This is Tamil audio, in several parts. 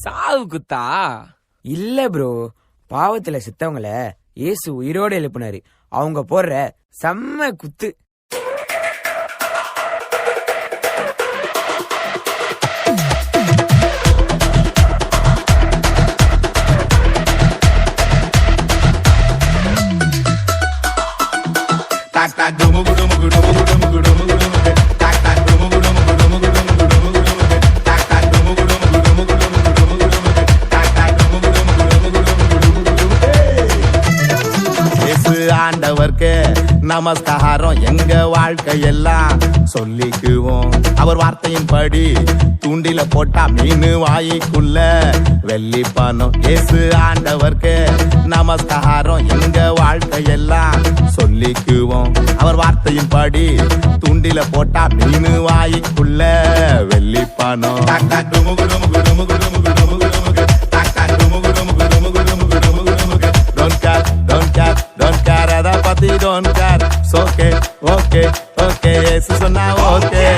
சாவு குத்தா இல்ல ப்ரோ, பாவத்துல செத்தவங்கள இயேசு உயிரோடு எழுப்பினாரு. அவங்க போடுற செம்ம குத்து. ஆண்டவர்க்கு நமஸ்காரம் எங்க வாழ்க்கையெல்லாம் சொல்லிக்குவோம். அவர் வார்த்தையின் படி தூண்டில போட்டா மீன் வாய்க்குள்ள வெள்ளி பணம். இயேசு ஆண்டவர்க்கு நமஸ்காரம் எங்க வாழ்க்கையெல்லாம் சொல்லிக்குவோம். அவர் வார்த்தையின் படி தூண்டில போட்டா மீன் வாய்க்குள்ள வெள்ளி பணம். Don't care, it's okay, okay, okay, yes, so now okay.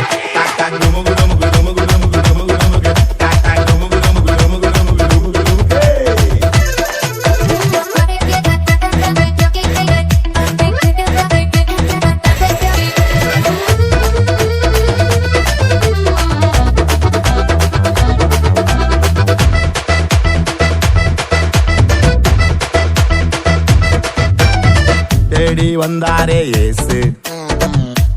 தேடி வந்தாரே இயேசு,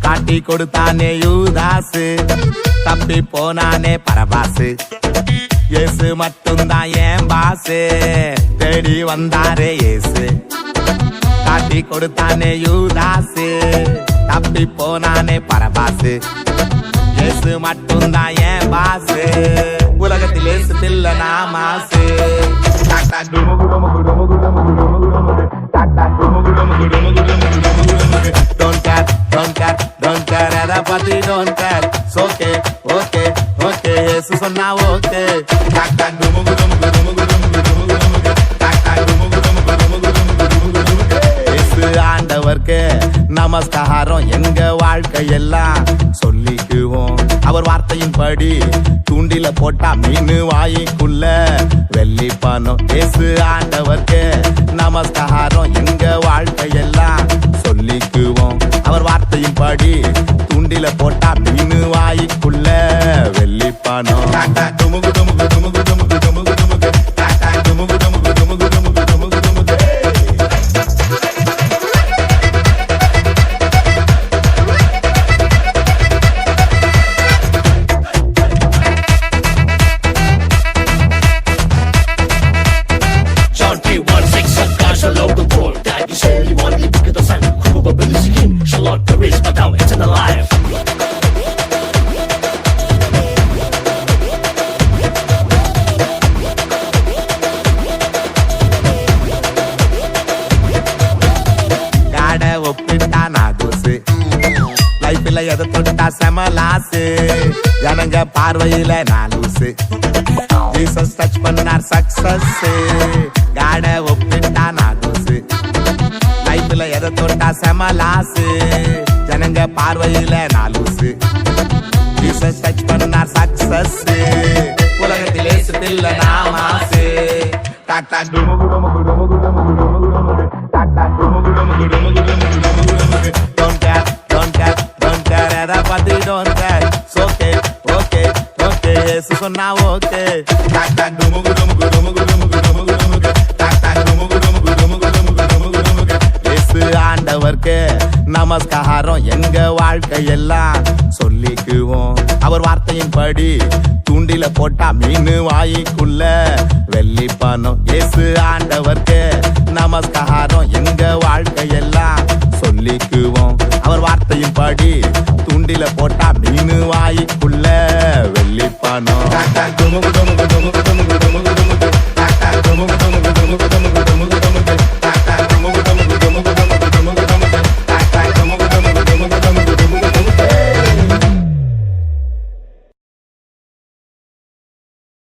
காட்டி கொடுத்தானே யூதாசு, தப்பி போனானே பரபாசு, இயேசு மட்டும்தான் ஏன் பாசு. தேடி வந்தாரே இயேசு, காட்டி கொடுத்தானே யூதாசு, தப்பி போனானே பரபாசு, இயேசு மட்டும்தான் ஏன் பாசு. உலகத்தில் இயேசு தில்லனா மாசு. Don't care, don't care, don't care, எதை பத்தி don't care. It's okay, okay, okay, இயேசு சொன்னா okay. இயேசு ஆண்டவர்க்கு நமஸ்காரம் எங்க வாழ்க்கையெல்லாம் சொல்லிக்குவோம். அவர் வார்த்தையின் படி தூண்டில போட்டா மீன் வாய்க்குள்ள வெள்ளி பணம். இயேசு ஆண்டவர்க்கு நமஸ்காரம் எங்க வாழ்க்கையெல்லாம் சொல்லிக்குவோம். அவர் வார்த்தையின் படி தூண்டில போட்டா மீன் வாய்க்குள்ள வெள்ளி பணம். எதை தொட்டா செமலாசு, ஜனங்க பார்வையில நாலூசு, ஜீசஸ் டச் பண்ணார் சக்சஸ். காட ஒப்பிட்டா நாகூசு, லைஃப்ல எதை தொட்டா செமலாசு, ஜனங்க பார்வையில நாலூசு, ஜீசஸ் டச் பண்ணார் சக்சஸ். உலகத்திலே சுத்தில்ல நாமாசு. டாக்டா Don't care, don't care, don't care, எதை பத்தி don't care. It's okay, okay, okay, இயேசு சொன்னா okay. இயேசு ஆண்டவர்க்கு நமஸ்காரம் எங்க வாழ்க்கையெல்லாம் சொல்லிக்குவோம். அவர் வார்த்தையின் படி தூண்டில போட்டா மீன் வாய்க்குள்ள வெள்ளி பணம். இயேசு ஆண்டவர்க்கு நமஸ்காரம் எங்க வாழ்க்கையெல்லாம் சொல்லிக்குவோம். அவர் வார்த்தையின் படி தூண்டில போட்டா மீன் வாய்க்குள்ள வெள்ளி பணம்.